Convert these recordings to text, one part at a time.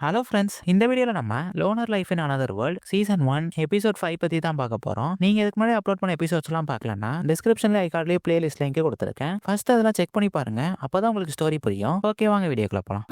Hello friends, இந்த வீடியோவில் நம்ம loner life in another world season 1 episode 5 பற்றி தான் பார்க்க போகிறோம். நீங்கள் இதுக்கு முன்னாடி அப்லோட் பண்ண எபிசோட்ஸ்லாம் பார்க்கலன்னா டிஸ்கிரிப்ஷனில் ஐகார்ட்லேயே பிளேலிஸ்ட் லிங்க் கொடுத்துருக்கேன். ஃபர்ஸ்ட் அதெல்லாம் செக் பண்ணி பாருங்க, அப்போ தான் உங்களுக்கு ஸ்டோரி புரியும். ஓகே, வாங்க வீடியோக்குள்ள போகலாம்.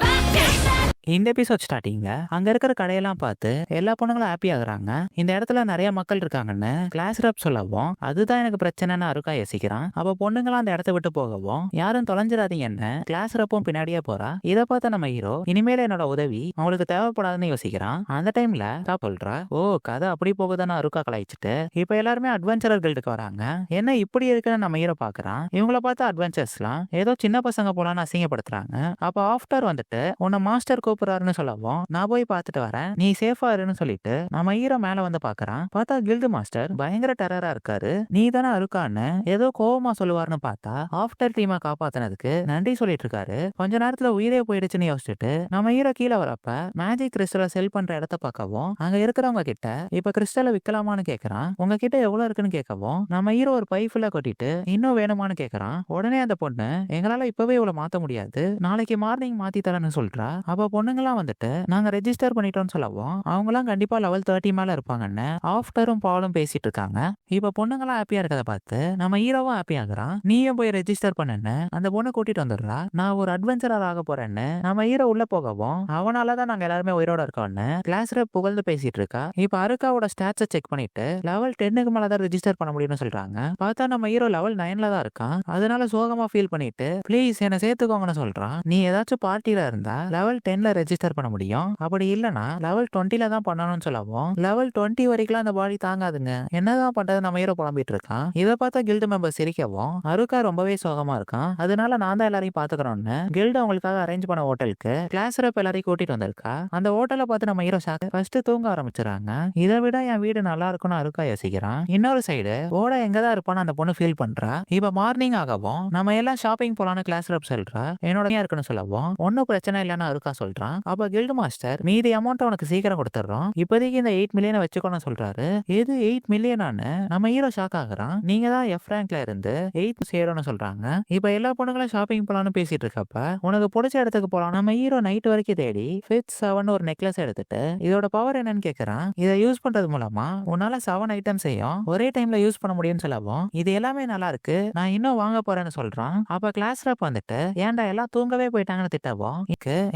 இந்த எபிசோட் ஸ்டார்டிங்ல அங்க இருக்கிற கடையெல்லாம் பார்த்து எல்லா பொண்ணுங்களும் ஹாப்பி ஆகுறாங்க. இந்த இடத்துல நிறைய மக்கள் இருக்காங்கன்னு கிளாஸ் ரப் சொல்லவும் அதுதான் எனக்கு பிரச்சனைன்னு அருக்கா யோசிக்கிறான். அப்ப பொண்ணுங்களாம் அந்த இடத்த விட்டு போகவும் யாரும் தொலைஞ்சிடாதீங்கன்னு கிளாஸ் ரப்பும் பின்னாடியே போறா. இதை பார்த்த நம்ம ஹீரோ இனிமேல என்னோட உதவி அவங்களுக்கு தேவைப்படாதுன்னு யோசிக்கிறான். அந்த டைம்ல சொல்றா, ஓ கதை அப்படி போகுதான்னு அருக்கா கலாய்ச்சிட்டு இப்ப எல்லாருமே அட்வென்ச்சரர் கில்டுக்கு வராங்க. என்ன இப்படி இருக்குன்னு நம்ம ஹீரோ பாக்குறான். இவங்கள பார்த்து அட்வென்ச்சர்ஸ்லாம் ஏதோ சின்ன பசங்க போலான்னு அசிங்கப்படுத்துறாங்க. அப்ப ஆஃப்டர் வந்துட்டு உன்னை மாஸ்டர் கூப்பிடுறாருன்னு சொல்லவும் நான் போய் பார்த்துட்டு வரேன், நீ சேஃபா இருன்னு சொல்லிட்டு நம்ம ஹீரோ மேல வந்து பாக்குறான். பார்த்தா கில்டு மாஸ்டர் பயங்கர டெரரா இருக்காரு. நீ தானே அருக்கான்னு ஏதோ கோவமா சொல்லுவாருன்னு பார்த்தா ஆஃப்டர் டீமை காப்பாத்தினதுக்கு நன்றி சொல்லிட்டு இருக்காரு. கொஞ்ச நேரத்துல உயிரே போயிடுச்சுன்னு யோசிச்சுட்டு நம்ம ஹீரோ கீழே வரப்ப மேஜிக் கிறிஸ்டலை செல் பண்ற இடத்த பார்க்கவும் அங்க இருக்கிறவங்க கிட்ட இப்ப கிறிஸ்டலை விற்கலாமான்னு கேக்குறான். உங்ககிட்ட எவ்வளவு இருக்குன்னு கேட்கவும் நம்ம ஹீரோ ஒரு பை ஃபுல்லா கொட்டிட்டு இன்னும் வேணுமான்னு கேக்குறான். உடனே அந்த பொண்ணு, எங்களால இப்பவே இவ்வளவு மாத்த முடியாது, நாளைக்கு மார்னிங் மாத்தி தரேன்னு சொல்றா. அப்ப பொண்ணுங்களாம் வந்துட்டு நாங்க ரெஜிஸ்டர் பண்ணிட்டோம்னு சொல்லவும் அவங்களாம் கண்டிப்பா லெவல் 30 மேல இருப்பாங்கன்னு ஆஃப்டரும் பாலும் பேசிட்டு இருக்காங்க. இப்ப பொண்ணுங்களாம் ஹாப்பியா இருக்கதை பார்த்து நம்ம ஹீரோவும் ஹாப்பி ஆகுறான். நீயும் போய் ரெஜிஸ்டர் பண்ணுன்னு அந்த பொண்ணை கூட்டிட்டு வந்துடுறா. நான் ஒரு அட்வென்ச்சரர் ஆக போறேன்னு நம்ம ஹீரோ உள்ள போகவும் அவனாலதான் நாங்க எல்லாருமே உயிரோட இருக்கோம்னு கிளாஸ் ரப் புகழ்ந்து பேசிட்டு இருக்கா. இப்ப அருக்காவோட ஸ்டாட்ஸை செக் பண்ணிட்டு லெவல் 10க்கு மேலதான் ரெஜிஸ்டர் பண்ண முடியும்னு சொல்றாங்க. பார்த்தா நம்ம ஹீரோ லெவல் 9ல தான் இருக்கான். அதனால சோகமா ஃபீல் பண்ணிட்டு ப்ளீஸ் என்ன சேர்த்துக்கோங்கன்னு சொல்றான். நீ ஏதாச்சும் பார்ட்டியில இருந்தா லெவல் 10ல ரெஜிஸ்டர் பண்ண முடியும், அப்படி இல்லனா லெவல் 20ல தான் பண்ணணும்னு சொல்லவும் லெவல் 20 வரைக்கும் அந்த பாடி தாங்காதுங்க, என்னதான் பண்றது நம்ம ஹீரோ புலம்பிட்டு இருக்கான். இதை பார்த்தா கில்டு மெம்பர் சிரிக்கவும் அருக்கா ரொம்பவே சோகமா இருக்கான். அதனால நான் தான் எல்லாரையும் பாத்துக்கிறோம்னு கில்டு அவங்களுக்காக அரேஞ்ச் பண்ண ஹோட்டலுக்கு கிளாஸ் ரப் எல்லாரையும் கூட்டிட்டு வந்திருக்கா. அந்த ஹோட்டலை பார்த்து நம்ம ஹீரோ ஷாக்கு ஃபர்ஸ்ட் தூங்க ஆரம்பிச்சிடறாங்க. இதை விட என் வீடு நல்லா இருக்கும்னு அருக்கா யோசிக்கிறான். இன்னொரு சைடு ஓட எங்கதான் இருப்பான்னு அந்த பொண்ணு ஃபீல் பண்றா. இப்ப மார்னிங் ஆகவும் நம்ம எல்லாம் ஷாப்பிங் போலான்னு கிளாஸ் ரப் சொல்றா. என்னோட இருக்குன்னு சொல்லவும் ஒன்னும் பிரச்சனை இல்லைன்னு அருக்கா சொல்றான். அப்ப கில்டு மாஸ்டர் மீதி அமௌண்ட் உனக்கு சீக்கிரம் கொடுத்துறோம், இப்போதைக்கு இந்த 8 மில்லியனை வச்சுக்கோன்னு சொல்றாரு. எது 8 மில்லியனான்னு நம்ம ஹீரோ ஷாக் ஆகுறான். நீங்க தான் எஃப் ரேங்க்ல இருந்து 8 சேரும்னு சொல்றாங்க. இப்ப எல்லா பொண்ணுங்களும் ஷாப்பிங் போலான்னு பேசிட்டு இருக்கப்ப உனக்கு பிடிச்ச இடத்துக்கு போலாம் நம்ம ஹீரோ நைட் வரைக்கும் தேடி 5th 7 ஒரு நெக்லஸ் எடுத்துட்டு இதோட பவர் என்னன்னு கேக்குறான். இதை யூஸ் பண்றது மூலமா உன்னால 7 ஐட்டம் செய்யும் ஒரே டைம்ல யூஸ் பண்ண முடியும்னு சொல்லவும் இது எல்லாமே நல்லா இருக்கு, நான் இன்னும் வாங்க போறேன்னு சொல்றான். அப்ப கிளாஸ் ரப் வந்துட்டு ஏன்டா எல்லாம் தூங்கவே போயிட்டாங்கன்னு திட்டவும்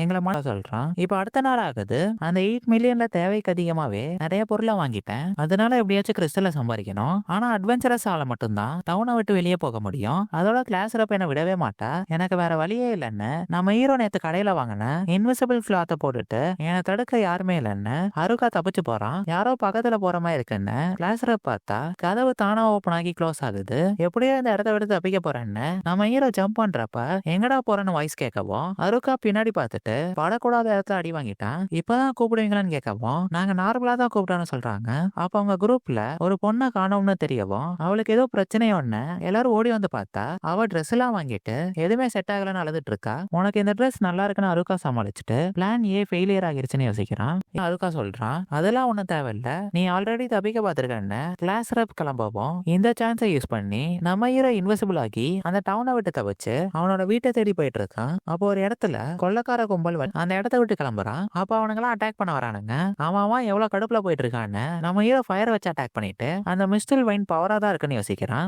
எங்களை மாட்ட சொல்றான். இப்ப அடுத்த நாள் ஆகுது. அந்த 8 மில்லியன்ல தேவைக்கு அதிகமாவே நிறைய பொருளை வாங்கிட்டேன், அதனால எப்படியாச்சும் கிறிஸ்டலை சம்பாதிக்கணும். ஆனா அட்வென்ச்சரஸ் ஆல மட்டும்தான் டவுனை விட்டு வெளியே போக முடியும், அதோட கிளாஸ் ரப் என்ன விடவே மாட்டா, எனக்கு வேற வழியே இல்லைன்னு நம்ம ஹீரோ நேத்து கடையில வாங்கின இன்விசிபிள் கிளாத்தை போட்டுட்டு என்னை தடுக்க யாருமே இல்லைன்னு அருக்கா தப்பிச்சு போறான். யாரோ பக்கத்துல போற மாதிரி இருக்குன்னு கிளாஸ் ரப் பார்த்தா கதவு தானா ஓப்பன் ஆகி க்ளோஸ் ஆகுது. எப்படியோ இந்த இடத்த விட்டு தப்பிக்க போறேன்னு நம்ம ஹீரோ ஜம்ப் பண்றப்ப எங்கடா போறேன்னு வாய்ஸ் கேட்கவும் அருக்கா பின்னாடி பார்த்துட்டு படக்கூடாத இடத்துல அடி வாங்கிட்டான். இப்பதான் கூப்பிடுவீங்களான்னு கேட்கவும் நாங்க நார்மலா தான் கூப்பிட்டோன்னு சொல்றாங்க. அப்ப அவங்க குரூப்ல ஒரு பொண்ணை காணோம்னு தெரியவும் அவளுக்கு ஏதோ பிரச்சனையோ ஒண்ணு எல்லாரும் ஓடி வந்து பார்த்தா அவ ட்ரெஸ் எல்லாம் வாங்கிட்டு எதுவுமே செட் ஆகலன்னு அழுதுட்டு இருக்கா. உனக்கு இந்த ட்ரெஸ் நல்லா இருக்குன்னு அருக்கா சமாளிச்சுட்டு பிளான் ஏ ஃபெயிலியர் ஆகிருச்சுன்னு யோசிக்கிறான். அருக்கா சொல்றான், அதெல்லாம் ஒண்ணும் தேவையில்ல, நீ ஆல்ரெடி தப்பிக்க பார்த்திருக்கன்னு கிளாஸ் ரப் கிளம்பவும் இந்த சான்ஸை யூஸ் பண்ணி நம்ம ஹீரோ இன்விசிபிள் ஆகி அந்த டவுனை விட்டு தவிச்சு அவனோட வீட்டை தேடி போயிட்டு இருக்கான். அப்போ ஒரு இடத்துல கொள்ளக்கார கும்பல் அந்த இடத்த விட்டு கிளம்புறான். அப்ப அவனுங்களாம் அட்டாக் பண்ண வரானுங்க. அவன் எவ்வளவு கடுப்புல போயிட்டு இருக்கான்னு நம்ம ஹீரோ ஃபயர் வச்சு அட்டாக் பண்ணிட்டு அந்த மிஸ்டில் வைன் பவரா தான் இருக்குன்னு யோசிக்கிறான்.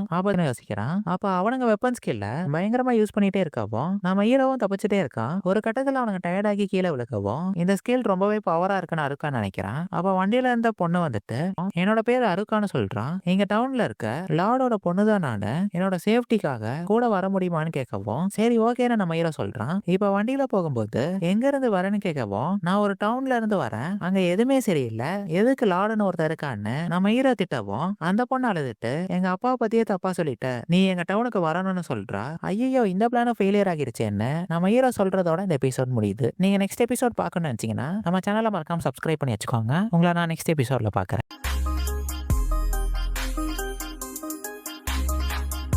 அப்ப அவனுங்க வெப்பன் ஸ்கில்ல பயங்கரமா யூஸ் பண்ணிட்டே இருக்கவும் நம்ம ஹீரோவும் தப்பிச்சுட்டே இருக்கான். ஒரு கட்டத்துல அவனுங்க டயர்டாகி கீழே விழுக்கவும் இந்த ஸ்கில் ரொம்பவே பவரா இருக்குன்னு அருக்கான்னு நினைக்கிறான். அப்ப வண்டியில இருந்த பொண்ணு வந்துட்டு என்னோட பேர் அருக்கான்னு சொல்றான். எங்க டவுன்ல இருக்க லார்டோட பொண்ணுதான் நானு, என்னோட சேஃப்டிக்காக கூட வர முடியுமான்னு கேட்கவும் சரி ஓகேன்னு நம்ம ஹீரோ சொல்றான். இப்ப வண்டியில போகும்போது எங்க இருந்து வரேன்னு கேட்கவும் நான் ஒரு டவுன்ல இருந்து வரேன், அங்க எதுவுமே சரியில்லை, எதுக்கு லார்டுன்னு ஒருத்தர் இருக்கான்னு நம்ம ஹீரோ திட்டவும் அந்த பொண்ணு அழுதுட்டு எங்க அப்பாவை பத்தியே தப்பா சொல்லிட்ட, நீ எங்க டவுனுக்கு வரணும்னு சொல்றா. ஐயோ இந்த பிளான் ஃபெயிலியர் ஆகிருச்சேன்னு நம்ம ஹீரோ சொல்றதோட இந்த எபிசோட் முடியுது. நீங்க நெக்ஸ்ட் எபிசோட் பார்க்கணும்னு நினைச்சீங்கன்னா நம்ம சேனலை மறக்காம சப்ஸ்கிரைப் பண்ணி வச்சுக்கோங்க. உங்களை நான் நெக்ஸ்ட் எபிசோட்ல பாக்குறேன்.